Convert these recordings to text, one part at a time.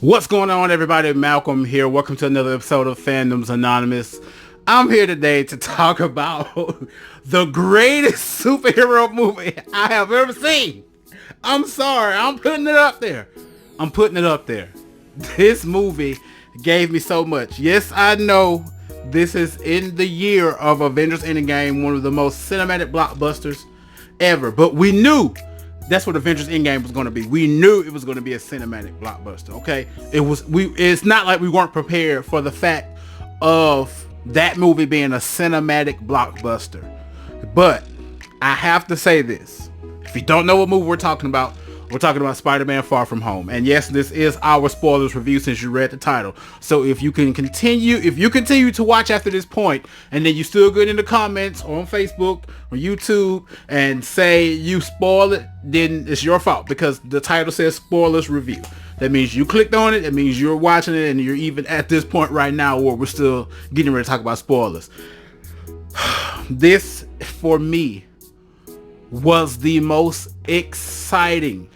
What's going on, everybody? Malcolm here. Welcome to another episode of Fandoms Anonymous. I'm here today to talk about the greatest superhero movie I have ever seen. I'm sorry. I'm putting it up there. This movie gave me so much. Yes, I know this is in the year of Avengers Endgame, one of the most cinematic blockbusters ever. But we knew that's what Avengers Endgame was going to be. We knew it was going to be a cinematic blockbuster. Okay, it's not like we weren't prepared for the fact of that movie being a cinematic blockbuster. But I have to say this: if you don't know what movie we're talking about Spider-Man Far From Home. And yes, this is our spoilers review since you read the title. So if you continue to watch after this point, and then you still get in the comments on Facebook or YouTube and say you spoil it, then it's your fault, because the title says spoilers review. That means you clicked on it. That means you're watching it, and you're even at this point right now where we're still getting ready to talk about spoilers. This, for me, was the most exciting,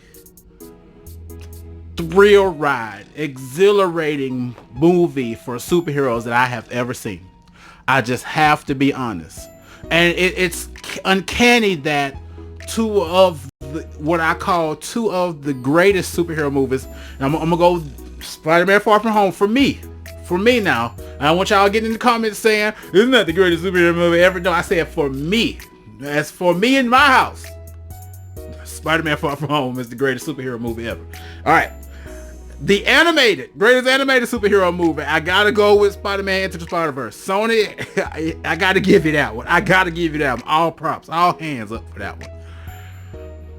thrill ride, exhilarating movie for superheroes that I have ever seen. I just have to be honest. And it's uncanny that what I call two of the greatest superhero movies, and I'm gonna go Spider-Man Far From Home for me now. I want y'all getting in the comments saying, isn't that the greatest superhero movie ever? No, I said for me. As for me in my house, Spider-Man Far From Home is the greatest superhero movie ever. All right. The greatest animated superhero movie, I gotta go with Spider-Man Into the Spider-Verse. Sony, I gotta give you that one. All props, all hands up for that one.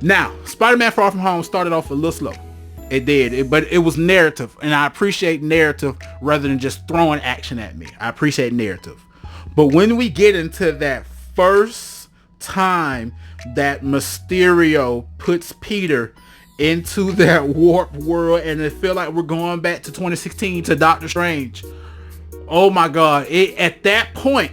Now, Spider-Man Far From Home started off a little slow. It did, but it was narrative, and I appreciate narrative rather than just throwing action at me. I appreciate narrative. But when we get into that first time that Mysterio puts Peter into that warp world, and it feel like we're going back to 2016 to Doctor Strange. Oh my God. At that point,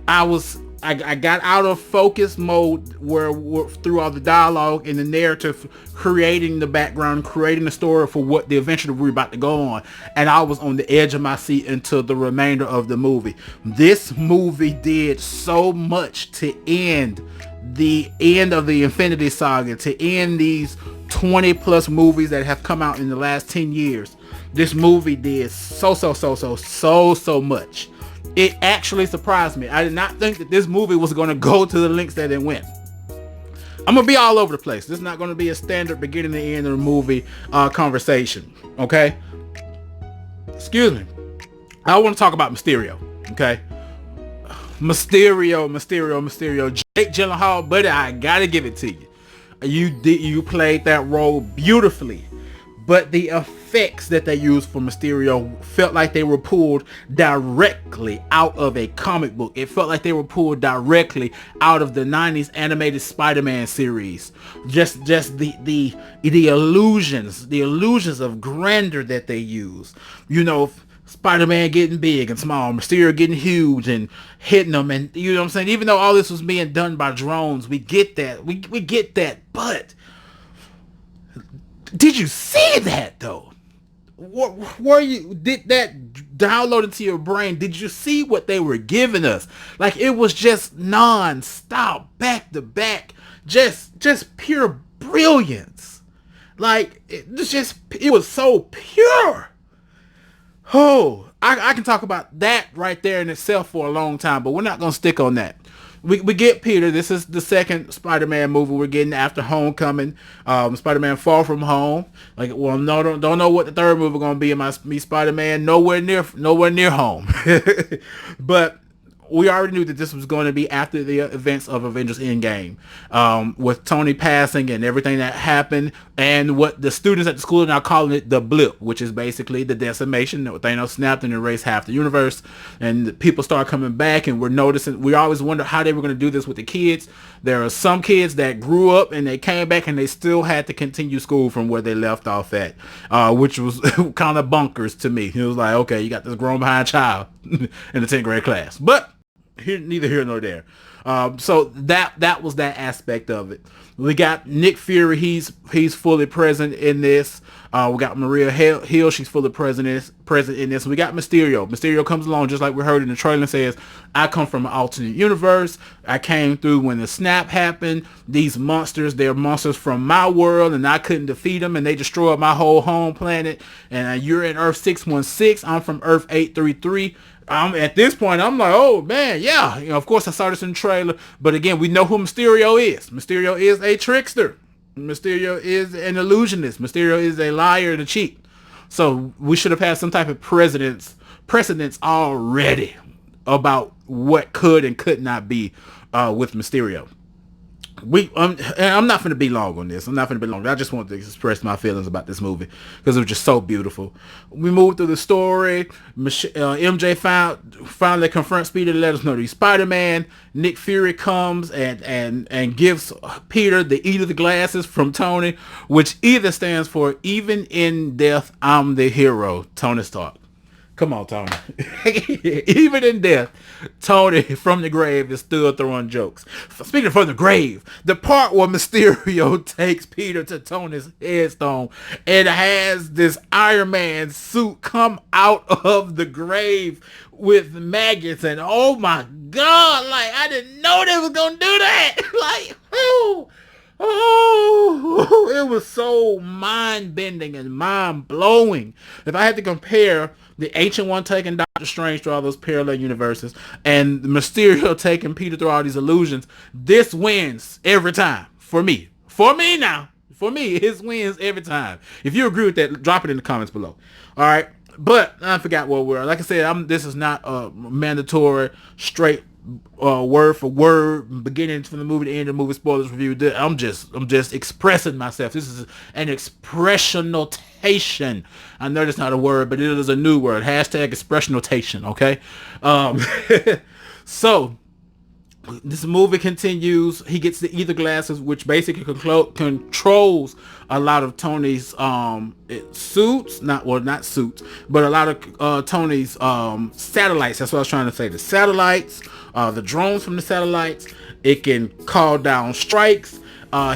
I got out of focus mode where through all the dialogue and the narrative, creating the background, creating the story for what the adventure we're about to go on, and I was on the edge of my seat until the remainder of the movie. This movie did so much to end the end of the Infinity Saga, to end these 20 plus movies that have come out in the last 10 years. This movie did so much. It actually surprised me. I did not think that this movie was going to go to the lengths that it went. I'm going to be all over the place. This is not going to be a standard beginning and end of the movie conversation. Okay? Excuse me. I want to talk about Mysterio. Okay? Mysterio. Jake Gyllenhaal, buddy, I gotta give it to you. You played that role beautifully, but the effects that they used for Mysterio felt like they were pulled directly out of a comic book. It felt like they were pulled directly out of the 90s animated Spider-Man series. Just the illusions of grandeur that they use. You know, Spider-Man getting big and small, Mysterio getting huge and hitting them, and you know what I'm saying? Even though all this was being done by drones, we get that. We get that. But did you see that though? Did that download into your brain? Did you see what they were giving us? Like, it was just non-stop, back to back, just pure brilliance. Like, it was so pure. Oh, I can talk about that right there in itself for a long time, but we're not going to stick on that. We get Peter. This is the second Spider-Man movie we're getting after Homecoming. Spider-Man Far From Home. Like, well, no, don't know what the third movie going to be in me Spider-Man. Nowhere near home. But we already knew that this was going to be after the events of Avengers Endgame, with Tony passing and everything that happened, and what the students at the school are now calling it the blip, which is basically the decimation. Thanos snapped and erased half the universe, and people start coming back, and we're noticing. We always wonder how they were going to do this with the kids. There are some kids that grew up and they came back and they still had to continue school from where they left off at, which was kind of bonkers to me. It was like, okay, you got this grown behind child in the 10th grade class, but neither here nor there. So that was that aspect of it. We got Nick Fury. He's fully present in this. We got Maria Hill. She's fully present in this. We got Mysterio. Mysterio comes along just like we heard in the trailer and says, I come from an alternate universe. I came through when the snap happened. These monsters, they're monsters from my world, and I couldn't defeat them, and they destroyed my whole home planet. And you're in Earth 616. I'm from Earth 833. At this point, I'm like, oh man, yeah. Of course I saw this in the trailer, but again, we know who Mysterio is. Mysterio is a trickster. Mysterio is an illusionist. Mysterio is a liar and a cheat. So we should have had some type of precedence already about what could and could not be with Mysterio. I'm not going to be long on this. I just want to express my feelings about this movie because it was just so beautiful. We moved through the story. MJ finally confronts Peter to let us know that he's Spider-Man. Nick Fury comes and gives Peter the Eat of the Glasses from Tony, which either stands for even in death, I'm the hero, Tony Stark. Come on, Tony. Even in death, Tony from the grave is still throwing jokes. Speaking of from the grave, the part where Mysterio takes Peter to Tony's headstone and has this Iron Man suit come out of the grave with maggots, and oh my God, like I didn't know they was gonna do that. Like, it was so mind-bending and mind-blowing. If I had to compare the Ancient One taking Doctor Strange through all those parallel universes and Mysterio taking Peter through all these illusions, this wins every time. For me. It wins every time. If you agree with that, drop it in the comments below. Alright? But I forgot what we're. Like I said, this is not a mandatory straight word for word beginning from the movie to end of the movie spoilers review. I'm just expressing myself. This is an expression notation. I know that's not a word, but it is a new word. Hashtag expression notation. Okay. So this movie continues. He gets the ether glasses, which basically controls a lot of Tony's suits, not suits, but a lot of Tony's satellites. That's what I was trying to say. The satellites, the drones from the satellites. It can call down strikes.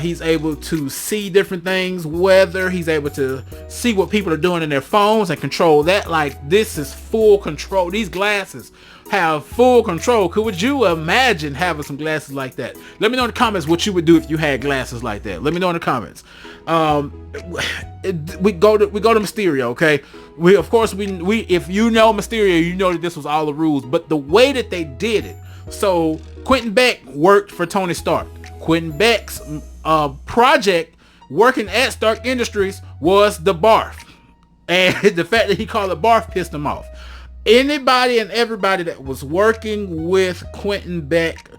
He's able to see different things, weather. He's able to see what people are doing in their phones and control that. Like, this is full control. These glasses have full control. Would you imagine having some glasses like that? Let me know in the comments what you would do if you had glasses like that. Let me know in the comments. We go to Mysterio, okay? We if you know Mysterio, you know that this was all the rules, but the way that they did it. So Quentin Beck worked for Tony Stark. Quentin Beck's project working at Stark Industries was the barf, and the fact that he called it barf pissed him off. Anybody and everybody that was working with Quentin Beck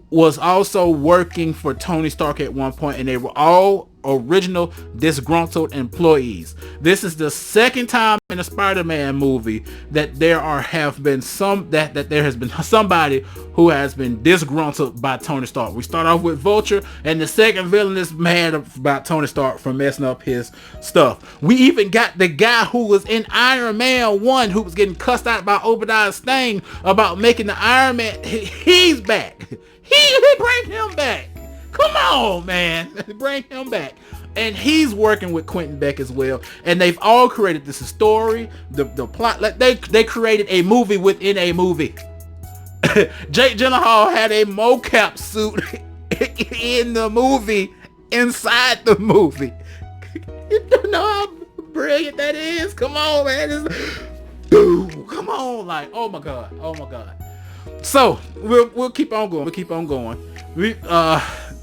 was also working for Tony Stark at one point, and they were all original disgruntled employees. This is the second time in a Spider-Man movie that there has been somebody who has been disgruntled by Tony Stark. We start off with Vulture, and the second villain is mad about Tony Stark for messing up his stuff. We even got the guy who was in Iron Man 1 who was getting cussed out by Obadiah Stane about making the Iron Man. He's back. He bring him back. Come on, man. Bring him back. And he's working with Quentin Beck as well. And they've all created this story, the plot. Like they created a movie within a movie. Jake Gyllenhaal had a mocap suit in the movie, inside the movie. You don't know how brilliant that is? Come on, man. Come on. Like, oh my God. So we'll keep on going.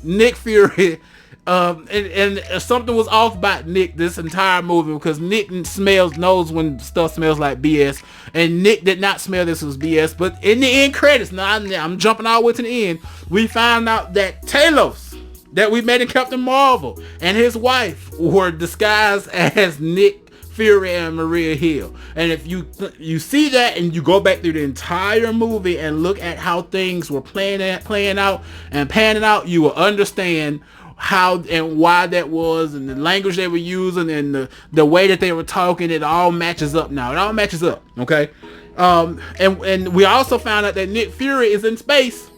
Nick Fury, and something was off about Nick this entire movie, because Nick knows when stuff smells like BS, and Nick did not smell this was BS. But in the end credits, now I'm jumping all the way to the end, we found out that Talos, that we met in Captain Marvel, and his wife were disguised as Nick Fury and Maria Hill. And if you see that and you go back through the entire movie and look at how things were playing out and panning out, you will understand how and why that was, and the language they were using, and the way that they were talking. It all matches up now. It all matches up, okay? And we also found out that Nick Fury is in space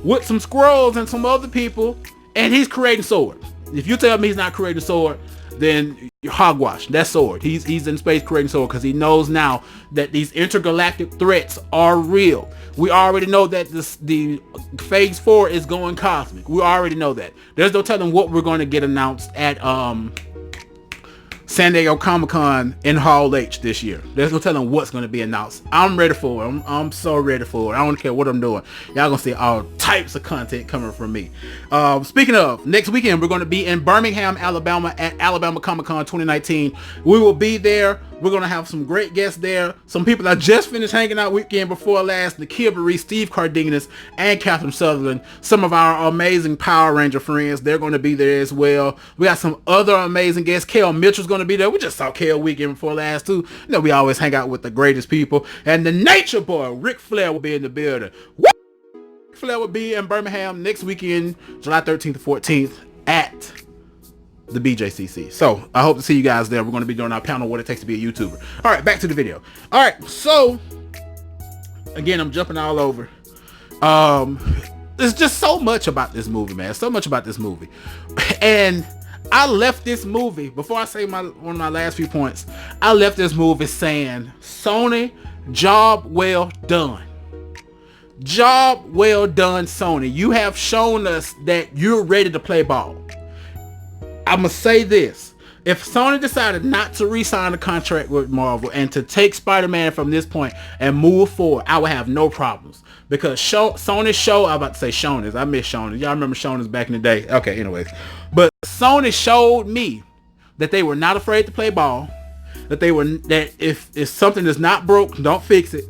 with some Skrulls and some other people, and he's creating sword. If you tell me he's not creating sword, then you're hogwash. That's sword. He's in space creating sword because he knows now that these intergalactic threats are real. We already know that the phase 4 is going cosmic. We already know that. There's no telling what we're going to get announced at San Diego Comic-Con in Hall H this year. There's no telling what's going to be announced. I'm ready for it. I'm so ready for it. I don't care what I'm doing. Y'all gonna see all types of content coming from me. Speaking of, next weekend we're going to be in Birmingham, Alabama at Alabama Comic-Con 2019. We will be there. We're going to have some great guests there. Some people that just finished hanging out weekend before last, Nakia Burrell, Steve Cardenas, and Catherine Sutherland. Some of our amazing Power Ranger friends, they're going to be there as well. We got some other amazing guests. Kel Mitchell's going to be there. We just saw Kel weekend before last too. You know, we always hang out with the greatest people. And the Nature Boy, Ric Flair, will be in the building. Ric Flair will be in Birmingham next weekend, July 13th to 14th at the BJCC. So I hope to see you guys there. We're going to be doing our panel, what it takes to be a YouTuber. All right, back to the video. All right, so again, I'm jumping all over. There's just so much about this movie, man. So much about this movie. And I left this movie, before I say one of my last few points, I left this movie saying, Sony, job well done. Job well done, Sony. You have shown us that you're ready to play ball. I'm going to say this. If Sony decided not to re-sign a contract with Marvel and to take Spider-Man from this point and move forward, I would have no problems. Because Sony show, I'm about to say Shoners. I miss Shoners. Y'all remember Shoners back in the day? Okay, anyways. But Sony showed me that they were not afraid to play ball. That if something is not broke, don't fix it.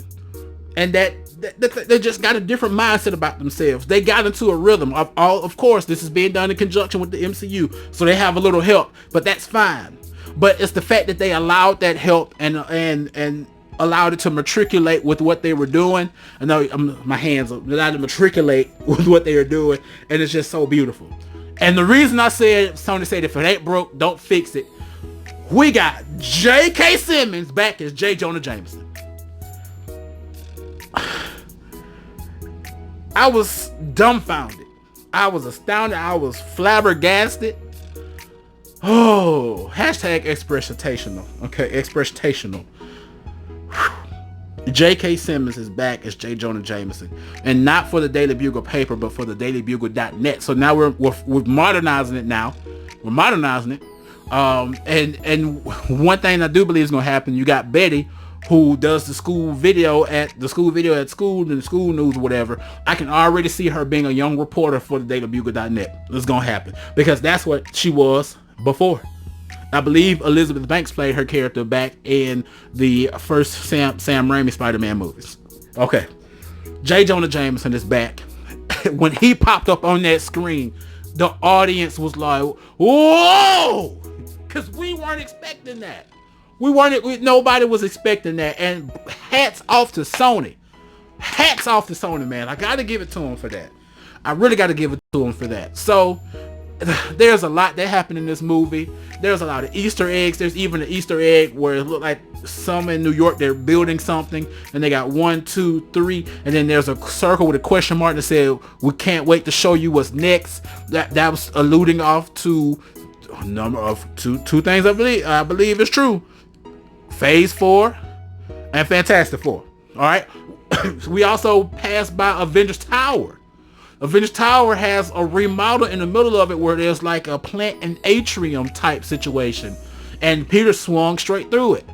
And that they just got a different mindset about themselves. They got into a rhythm. Of course, this is being done in conjunction with the MCU, so they have a little help, but that's fine. But it's the fact that they allowed that help and allowed it to matriculate with what they were doing. I know my hands allowed to matriculate with what they were doing, and it's just so beautiful. And the reason I said, Sony said, if it ain't broke, don't fix it. We got J.K. Simmons back as J. Jonah Jameson. I was dumbfounded. I was astounded. I was flabbergasted. Oh, hashtag expressionational. Okay, expressionational. J.K. Simmons is back as J. Jonah Jameson, and not for the Daily Bugle paper, but for the dailybugle.net. So now we're modernizing it. Now we're modernizing it. And one thing I do believe is gonna happen. You got Betty, who does the school video at school and the school news or whatever. I can already see her being a young reporter for the dailybugle.net. It's gonna happen because that's what she was before. I believe Elizabeth Banks played her character back in the first Sam Raimi Spider-Man movies. Okay, J. Jonah Jameson is back. When he popped up on that screen, the audience was like, whoa, because we weren't expecting that. Nobody was expecting that. And hats off to Sony. Hats off to Sony, man. I gotta give it to him for that. I really gotta give it to him for that. So there's a lot that happened in this movie. There's a lot of Easter eggs. There's even an Easter egg where it looked like some in New York, they're building something, and they got 1, 2, 3, and then there's a circle with a question mark that said, we can't wait to show you what's next. That was alluding off to a number of two things I believe is true. Phase 4 and Fantastic Four. Alright. We also passed by Avengers Tower. Avengers Tower has a remodel in the middle of it where there's like a plant and atrium type situation. And Peter swung straight through it.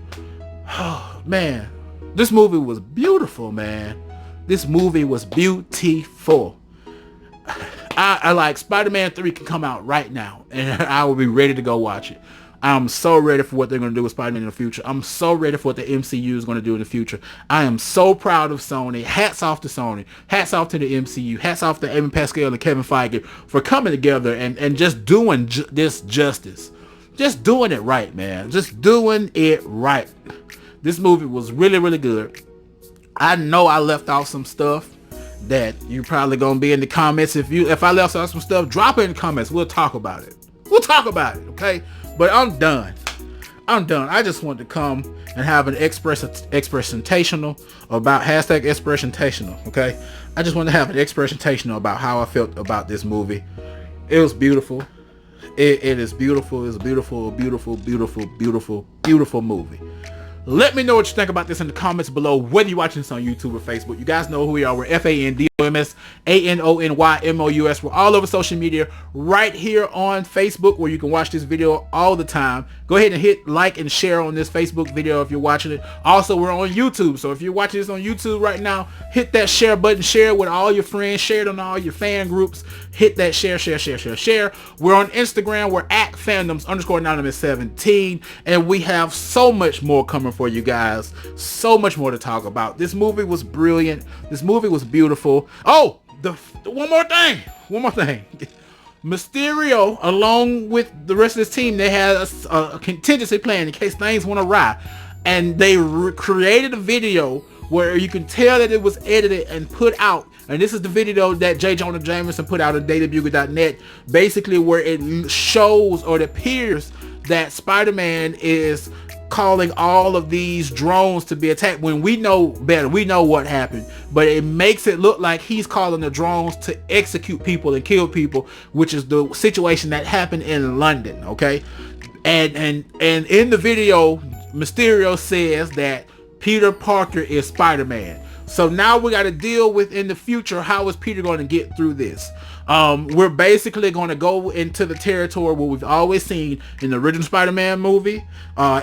Oh, man. This movie was beautiful, man. This movie was beautiful. I like Spider-Man 3 can come out right now and I will be ready to go watch it. I'm so ready for what they're going to do with Spider-Man in the future. I'm so ready for what the MCU is going to do in the future. I am so proud of Sony. Hats off to Sony. Hats off to the MCU. Hats off to Amy Pascal and Kevin Feige for coming together and just doing this justice. Just doing it right, man. Just doing it right. This movie was really, really good. I know I left off some stuff that you're probably going to be in the comments. If I left off some stuff, drop it in the comments. We'll talk about it. Okay? But I'm done. I'm done. I just want to come and have an expresentational about hashtag expresentational. Okay, I just want to have an expresentational about how I felt about this movie. It was beautiful. It is beautiful. It's a beautiful, beautiful, beautiful, beautiful, beautiful movie. Let me know what you think about this in the comments below, whether you're watching this on YouTube or Facebook. You guys know who we are. We're FANDOMS, ANONYMOUS. We're all over social media, right here on Facebook, where you can watch this video all the time. Go ahead and hit like and share on this Facebook video if you're watching it. Also, we're on YouTube, so if you're watching this on YouTube right now, hit that share button, share it with all your friends, share it on all your fan groups. Hit that share. We're on Instagram. We're at fandoms_anonymous17, and we have so much more coming for you guys. So much more to talk about. This movie was brilliant. This movie was beautiful. Oh, one more thing. Mysterio, along with the rest of this team, they had a contingency plan in case things went awry, and they created a video where you can tell that it was edited and put out. And this is the video that J. Jonah Jameson put out on dailybugle.net, basically where it shows, or it appears, that Spider-Man is calling all of these drones to be attacked, when we know better. We know what happened, but it makes it look like he's calling the drones to execute people and kill people, which is the situation that happened in London. Okay, and in the video, Mysterio says that Peter Parker is Spider-Man. So now we got to deal with, in the future, how is Peter going to get through this? We're basically going to go into the territory where we've always seen in the original Spider-Man movie,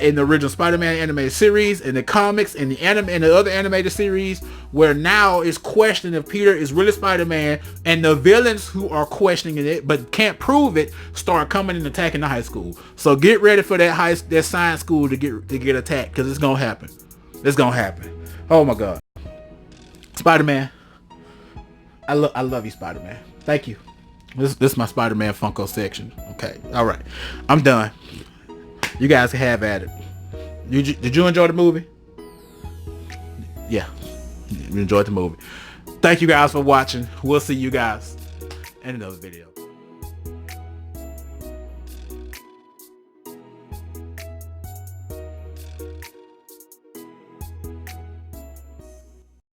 in the original Spider-Man animated series, in the comics, in the anime, and the other animated series, where now it's questioned if Peter is really Spider-Man, and the villains who are questioning it but can't prove it start coming and attacking the high school. So get ready for that science school to get attacked, because it's gonna happen. It's gonna happen. Oh my God. Spider-Man, I love you, Spider-Man. Thank you. This is my Spider-Man Funko section. Okay, all right, I'm done. You guys can have at it. Did you enjoy the movie? Yeah, you enjoyed the movie. Thank you guys for watching. We'll see you guys in another video.